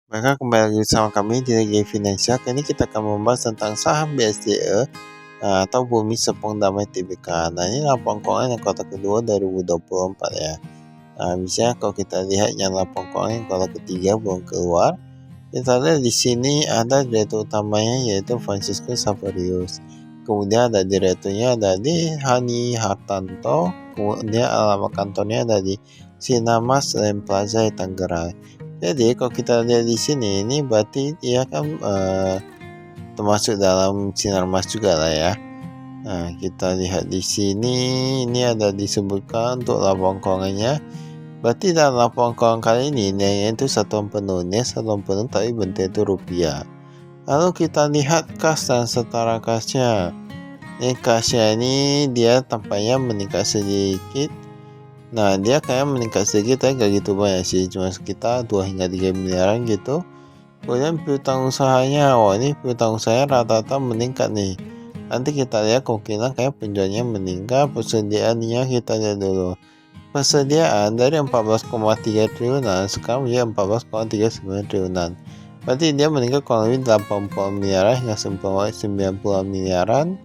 Maka kembali lagi bersama kami di Lagi Finansial. Kali ini kita akan membahas tentang saham BSDE atau Bumi Sepong Damai Tbk. Nah, ini laporan keuangan yang kuartal kedua 2024 ya. Nah, misalnya kalau kita lihat yang laporan keuangan yang kuartal ketiga belum keluar, kita lihat di sini ada direktur utamanya yaitu Francisco Savarius. Kemudian ada direkturnya ada di Hani Hartanto. Kemudian alamat kantornya ada di Sinamas Land Plaza Tangerang. Jadi kalau kita lihat di sini, ini berarti dia kan termasuk dalam sinar mas juga lah ya. Nah, kita lihat di sini, ini ada disebutkan untuk laporan keuangannya. Berarti dalam laporan keuangan kali ini, nilainya itu satuan penuh tapi bentuk itu rupiah. Lalu kita lihat kas dan setara kasnya. Ini kasnya ini dia tampaknya meningkat sedikit. Nah, dia kayak meningkat sedikit tapi gak gitu banyak sih, cuma sekitar 2 hingga 3 miliaran gitu. Kemudian piutang usahanya, ini piutang usahanya rata-rata meningkat nih. Nanti kita lihat kemungkinan kayak penjualannya meningkat. Persediaannya kita lihat dulu. Persediaan dari 14,3 triliunan sekarang menjadi 14,39 triliunan. Berarti dia meningkat kurang lebih 80 miliaran hingga 90 miliaran.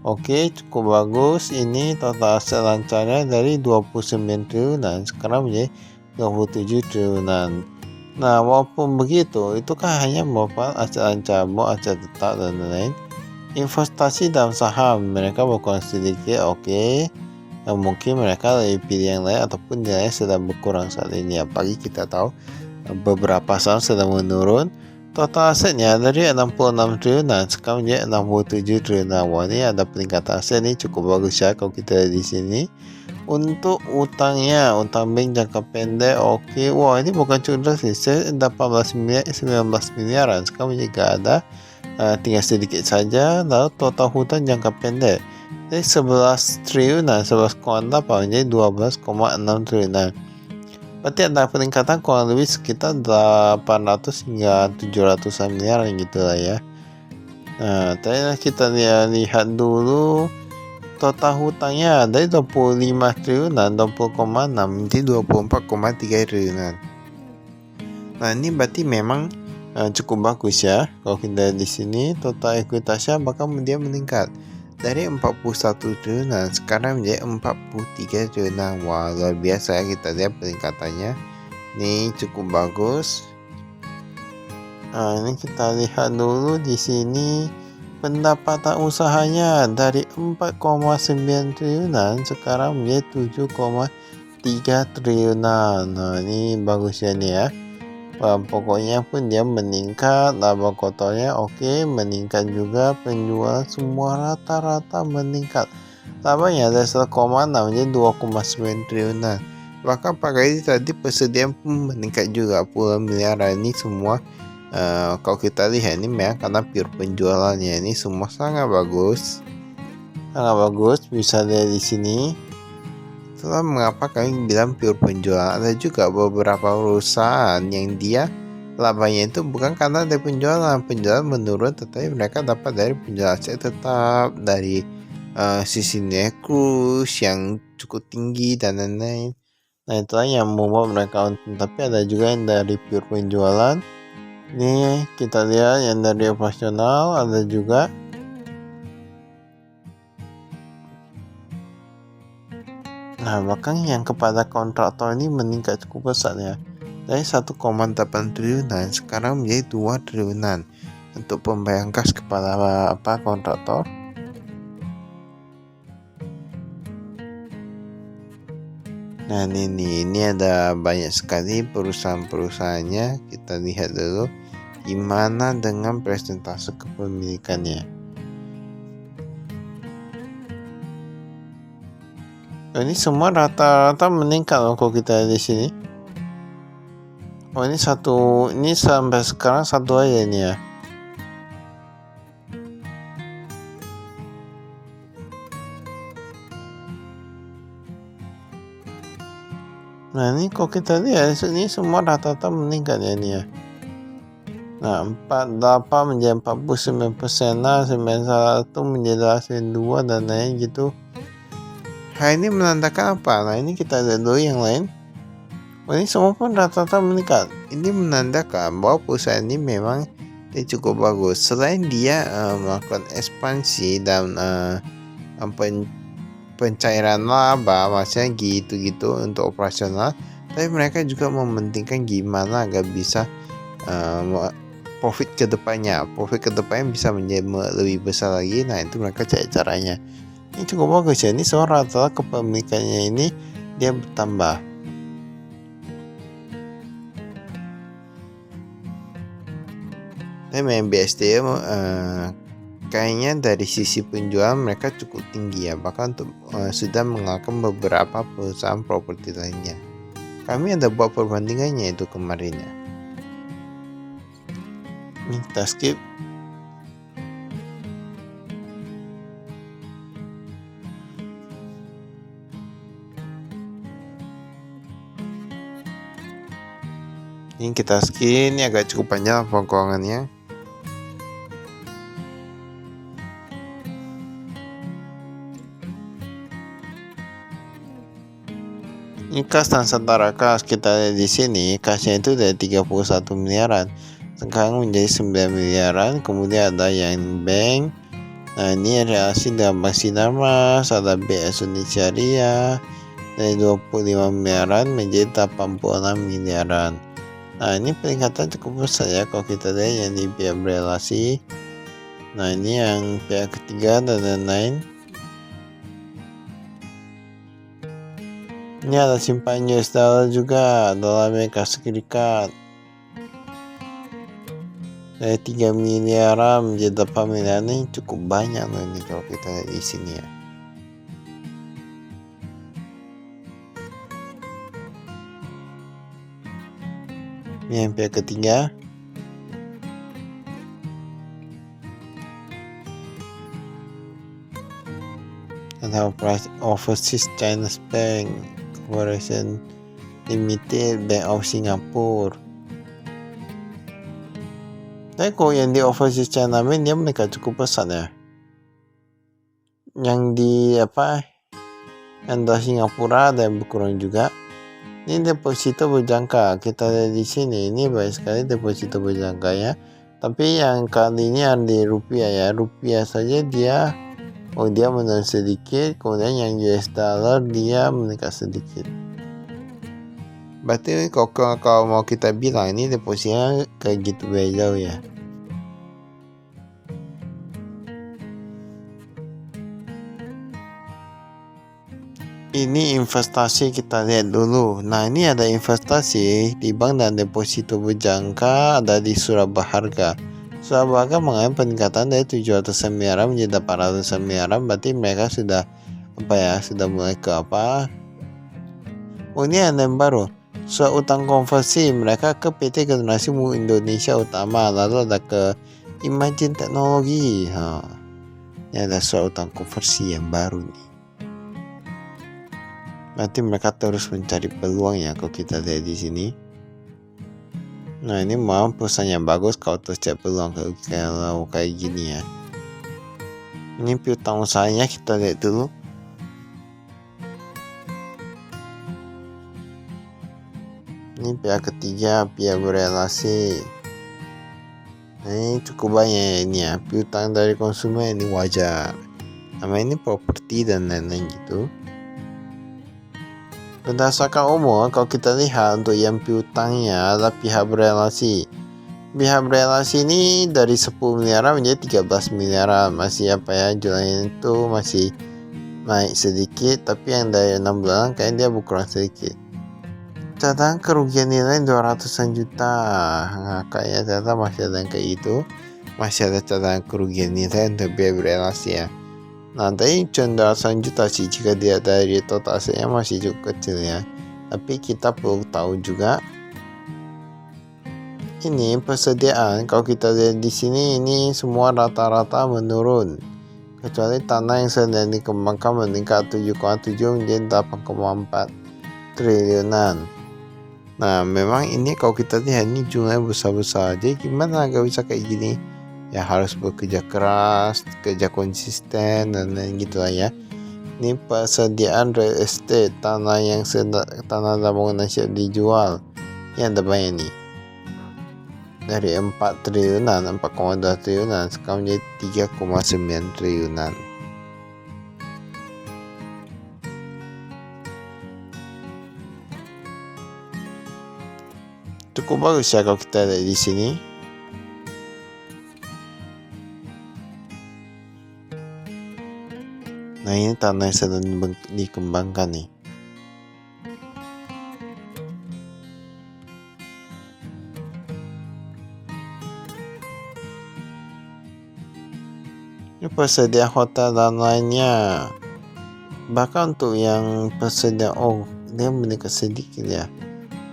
Oke, cukup bagus. Ini total aset lancarnya dari 29 triliunan sekarang menjadi 27 triliunan. Nah, walaupun begitu, itu kan hanya merupakan aset lancar, aset tetap dan lain-lain. Investasi dalam saham mereka berkurang sedikit, oke. Nah, mungkin mereka lebih pilih yang lain ataupun nilainya sedang berkurang saat ini. Apalagi kita tahu beberapa saham sedang menurun. Total asetnya dari 66 triliunan sekarang menjadi 67 triliunan. Wah, ini ada peningkatan aset ini cukup bagus ya kalau kita lihat di sini. Untuk utangnya, utang bank jangka pendek, oke. Wah, ini bukan cukup sih. Saya 18 miliar, 19 miliaran. Sekarang juga ada, tinggal sedikit saja. Lalu total hutang jangka pendek dari 11 triliunan, 11,8 menjadi 12,6 triliunan. Berarti ada peningkatan kurang lebih sekitar 800 hingga 700 miliar gitu lah ya. Nah, tadi kita lihat dulu total hutangnya dari 25 triliunan 20,6 menjadi 24,3 triliunan. Nah, ini berarti memang cukup bagus ya. Kalau kita di sini total ekuitasnya bahkan dia meningkat dari 41 triliunan sekarang menjadi 43 triliunan. Wah, luar biasa ya, kita lihat peningkatannya. Ini cukup bagus. Nah, ini kita lihat dulu di sini pendapatan usahanya dari 4,9 triliunan sekarang menjadi 7,3 triliunan. Nah, ini bagus ya nih ya. Pokoknya pun dia meningkat, laba kotornya oke, meningkat juga, penjualan semua rata-rata meningkat. Labanya dari 1,6 menjadi 2,9 triliunan. Bahkan pada ini tadi persediaan pun meningkat juga puluhan miliar. Ini semua kalau kita lihat ini memang karena pure penjualannya ini semua sangat bagus. Bisa lihat di sini. Itulah mengapa kami bilang pure penjualan. Ada juga beberapa perusahaan yang dia labanya itu bukan karena dari penjualan menurun, tetapi mereka dapat dari penjualan aset tetap, dari sisi nekus yang cukup tinggi dan lain-lain. Nah, itulah yang membuat mereka untung. Tapi ada juga yang dari pure penjualan. Ini kita lihat yang dari operasional, ada juga. Nah, bahkan yang kepada kontraktor ini meningkat cukup besar ya. Dari 1,8 triliunan sekarang menjadi 2 triliunan untuk pembayaran kas kepada kontraktor. Nah, ini ada banyak sekali perusahaan-perusahaannya. Kita lihat dulu gimana dengan presentase kepemilikannya. Ini semua rata-rata meningkat loh kalau kita lihat di sini. Ini sampai sekarang satu aja ini ya. Nah, ini kalau kita lihat ini semua rata-rata meningkat ya ini ya. Nah, 48 menjadi 49%, 91 menjadi 2 dan lain gitu. Nah, ini menandakan apa? Nah, ini kita lihat dulu yang lain. Ini semua pun rata-rata meningkat. Ini menandakan bahwa perusahaan ini memang dia cukup bagus. Selain dia melakukan ekspansi dan pencairan laba, maksudnya gitu-gitu untuk operasional, tapi mereka juga mementingkan gimana agar bisa profit kedepannya bisa menjadi lebih besar lagi. Nah, itu mereka cari caranya. Ini cukup bagus ya. Ini semua rata-rata kepemilikannya ini dia bertambah. Memang BSD kayaknya dari sisi penjualan mereka cukup tinggi ya, bahkan untuk sudah mengalahkan beberapa perusahaan properti lainnya. Kami ada buat perbandingannya itu kemarin ya. Ini kita skip. Ini kita skip, ini agak cukup panjang pengkeuangannya. Ini kas Nusantara Kas, kita lihat di sini kasnya itu dari 31 miliaran sekarang menjadi 9 miliaran. Kemudian ada yang bank. Nah, ini relasi dengan Bank Sinarmas, ada BS Unit Syariah dari 25 miliaran menjadi 86 miliaran. Nah, ini peningkatan cukup besar ya kalau kita lihat yang di pihak berelasi. Nah, ini yang pihak ketiga dan lain-lain. Ini ada simpan US dollar juga, dolar Amerika Serikat. Dari 3 miliaran menjadi 8 miliaran, ini cukup banyak loh ini kalau kita lihat di sini ya. Ini yang pihak ketiga. Ada Overseas China Bank Corporation Limited, Bank of Singapore. Tapi kalau yang di Overseas China Bank dia mereka cukup besar ya. Yang di yang di Singapura ada yang berkurang juga. Ini deposito berjangka, kita lihat di sini, ini banyak sekali deposito berjangka ya. Tapi yang kali ini ada di rupiah ya, rupiah saja dia menurun sedikit, kemudian yang US dollar dia meningkat sedikit. Berarti kalau mau kita bilang ini depositnya kayak gitu jauh ya. Ini investasi kita lihat dulu. Nah, ini ada investasi di bank dan deposito berjangka ada di Surabaharga. Surabaharga mengalami peningkatan dari 700 miliaran menjadi 800 miliaran. Berarti mereka sudah mulai ke Oh, ini ada yang baru. Soal utang konversi mereka ke PT Generasi Indonesia Utama, lalu ada ke Imagine Teknologi. Ini ada soal utang konversi yang baru nih. Berarti mereka terus mencari peluang ya kalau kita lihat di sini. Nah, ini memang perusahaan yang bagus kalau terus cari peluang kalau kayak gini ya. Ini piutang usahanya kita lihat dulu. Ini pihak ketiga, pihak berelasi. Nah, ini cukup banyak ini ya. Piutang dari konsumen ini wajar. Nama ini properti dan lain-lain gitu. Berdasarkan umur, kalau kita lihat untuk yang piutangnya adalah pihak berelasi. Pihak berelasi ini dari 10 miliaran menjadi 13 miliaran. Masih jualannya itu masih naik sedikit, tapi yang dari 6 bulan kayaknya dia berkurang sedikit. Cadangan kerugian nilai 200-an juta. Nah, kayaknya ternyata masih ada yang kayak itu. Masih ada cadangan kerugian nilai untuk pihak berelasi ya. Nah, tadi cuma 200 juta sih jika dia dari total asetnya masih cukup kecil ya. Tapi kita perlu tahu juga ini persediaan. Kalau kita lihat di sini ini semua rata-rata menurun. Kecuali tanah yang sedang dikembangkan meningkat 7,7 menjadi 8,4 triliunan. Nah, memang ini kalau kita lihat ini jumlahnya besar-besar. Jadi gimana agak bisa kayak gini? Ya harus bekerja keras, kerja konsisten dan lain gitu lah ya. Ini persediaan real estate, tanah tanah dan bangunan siap dijual. Ini ada banyak nih. Dari 4 triliunan, 4,2 triliunan, sekarang menjadi 3,9 triliunan. Cukup bagus ya kalau kita lihat di sini. Nah, ini tanah yang sedang dikembangkan nih. Ini persediaan hotel dan lainnya. Bahkan untuk yang persediaan, dia meningkat sedikit ya.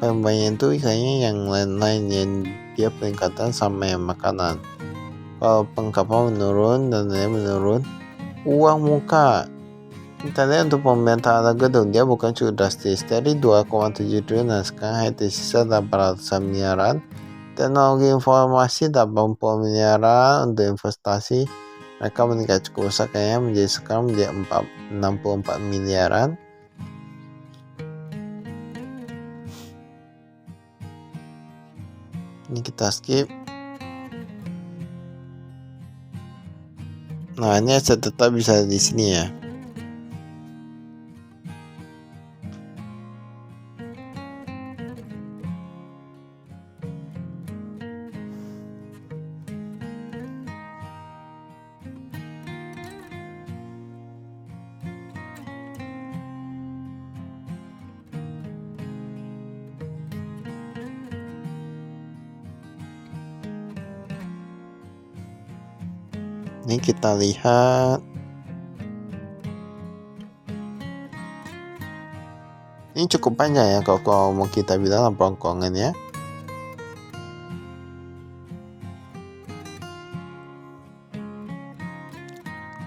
Pembayaran itu kayaknya yang lain-lain yang dia peningkatan sama yang makanan. Kalau pengkapan menurun dan lain menurun. Uang muka, kita lihat untuk pemerintahan gedung dia bukan cukup drastis, dari 2,7 triliun sekarang hanya tersisa 800 miliaran. Teknologi informasi 80 miliaran untuk investasi, mereka meningkat cukup besar kayaknya sekarang menjadi 64 miliaran. Ini kita skip. Nah, ini saya tetap bisa di sini ya. Ini kita lihat. Ini cukup panjang ya kalau mau kita bilang laporan keuangan ya.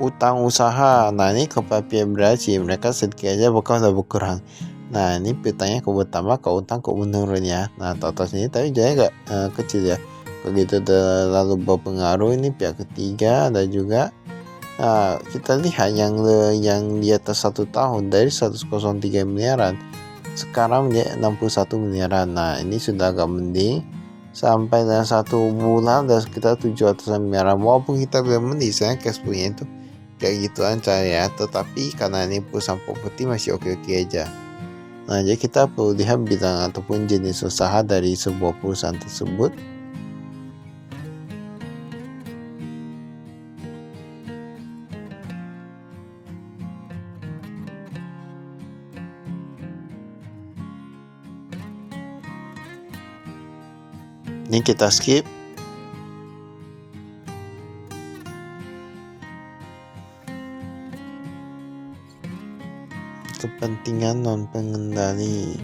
Utang usaha. Nah, ini kepada pihak berhasil, mereka sedikit aja bakal udah berkurang. Nah, ini piutangnya kok bertambah, kok utang kok menurun ya. Nah, total sini tapi jadinya kecil ya. Begitu lalu berpengaruh ini pihak ketiga ada juga. Nah, kita lihat yang di atas 1 tahun dari 103 miliaran sekarang menjadi 61 miliaran. Nah, ini sudah agak mending. Sampai dalam 1 bulan dan sekitar 700 miliaran. Walaupun kita belum mending, saya cash punya itu kayak gitu aja ya. Tetapi karena ini perusahaan properti masih oke-oke aja. Nah, jadi kita perlu lihat bidang ataupun jenis usaha dari sebuah perusahaan tersebut. Ini kita skip. Kepentingan non pengendali.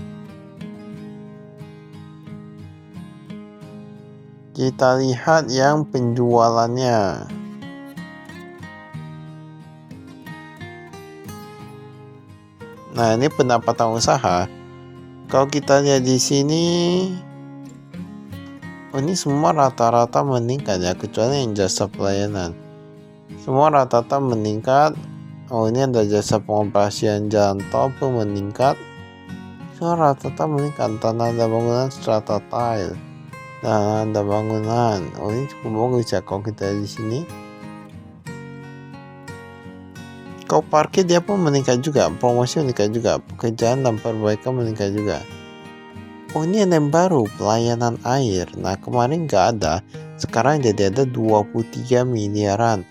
Kita lihat yang penjualannya. Nah, ini pendapatan usaha. Kalau kita lihat di sini, ini semua rata-rata meningkat ya, kecuali yang jasa pelayanan. Semua rata-rata meningkat. Oh, ini ada jasa pengoperasian jalan tol pun meningkat. Semua rata-rata meningkat. Tanah dan bangunan strata tile. Nah, ada bangunan. Oh, ini cukup bagus ya kalau kita di sini. Kalau parkir dia pun meningkat juga, promosi meningkat juga, pekerjaan dan perbaikan meningkat juga. Oh, ini ada yang baru, pelayanan air. Nah, kemarin nggak ada, sekarang jadi ada 23 miliaran.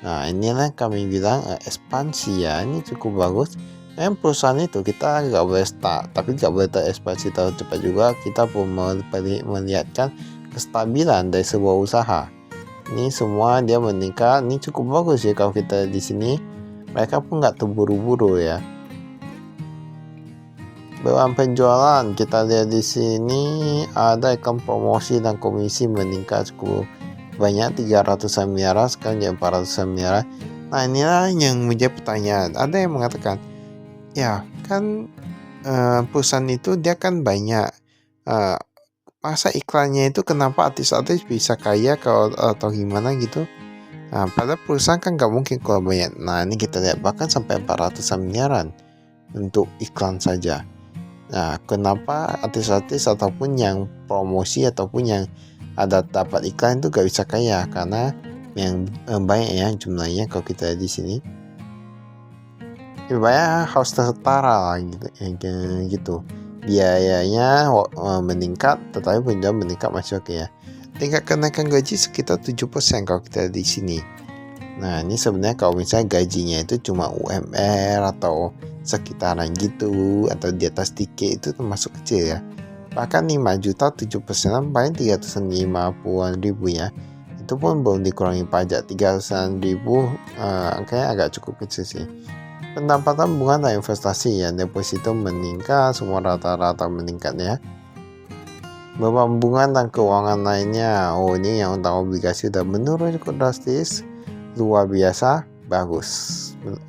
Nah, inilah kami bilang ekspansi ya, ini cukup bagus. Nah, perusahaan itu kita nggak boleh stuck, tapi nggak boleh terekspansi terlalu cepat juga. Kita pun melihatkan kestabilan dari sebuah usaha. Ini semua dia meningkat, ini cukup bagus ya kalau kita di sini. Mereka pun nggak terburu-buru ya. Beban penjualan kita lihat di sini ada ikan promosi dan komisi meningkat cukup banyak, 300 miliaran sekarang jadi 400 miliaran. Nah, inilah yang menjadi pertanyaan. Ada yang mengatakan ya kan perusahaan itu dia kan banyak, masa iklannya itu kenapa artis-artis bisa kaya atau gimana gitu. Nah, pada perusahaan kan nggak mungkin kalau banyak. Nah, ini kita lihat bahkan sampai 400 miliaran untuk iklan saja. Nah, kenapa artis-artis ataupun yang promosi ataupun yang ada dapat iklan itu gak bisa kaya? Karena yang banyak ya jumlahnya kalau kita lihat di sini. Banyak harus setara lah gitu. Biayanya meningkat, tetapi penjualan meningkat masih oke ya. Tingkat kenaikan gaji sekitar 7% kalau kita lihat di sini. Nah, ini sebenarnya kalau misalnya gajinya itu cuma UMR atau sekitaran gitu atau di atas dikit itu termasuk kecil ya. Bahkan 5 juta 7% paling 350-an ribu ya. Itu pun belum dikurangi pajak 300-an ribu, kayaknya agak cukup kecil sih. Pendapatan bunga dan investasi ya, deposito meningkat, semua rata-rata meningkat ya. Beban bunga dan keuangan lainnya, ini yang utang obligasi udah menurun cukup drastis, luar biasa, bagus.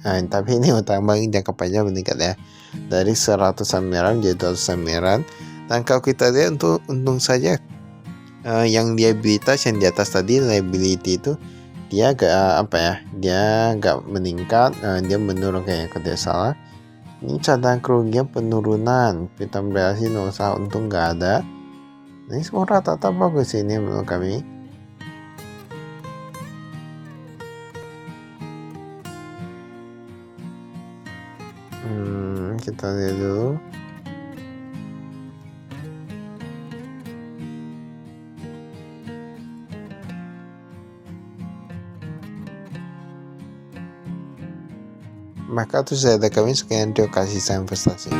Tapi ini utang bank jangka panjang meningkat ya, dari 100 miliaran jadi 200 miliaran. Dan kalau kita lihat untuk untung saja, yang liabilitas yang di atas tadi, liability itu dia gak meningkat, dia menurun kayaknya kalau tidak salah. Ini cadangan kerugian penurunan, piutang berhasil usaha untung gak ada. Ini semua rata-rata bagus ini menurut kami. Kita lihat dulu. Maka itu saya ada kami, sekian terima kasih, saya investasi.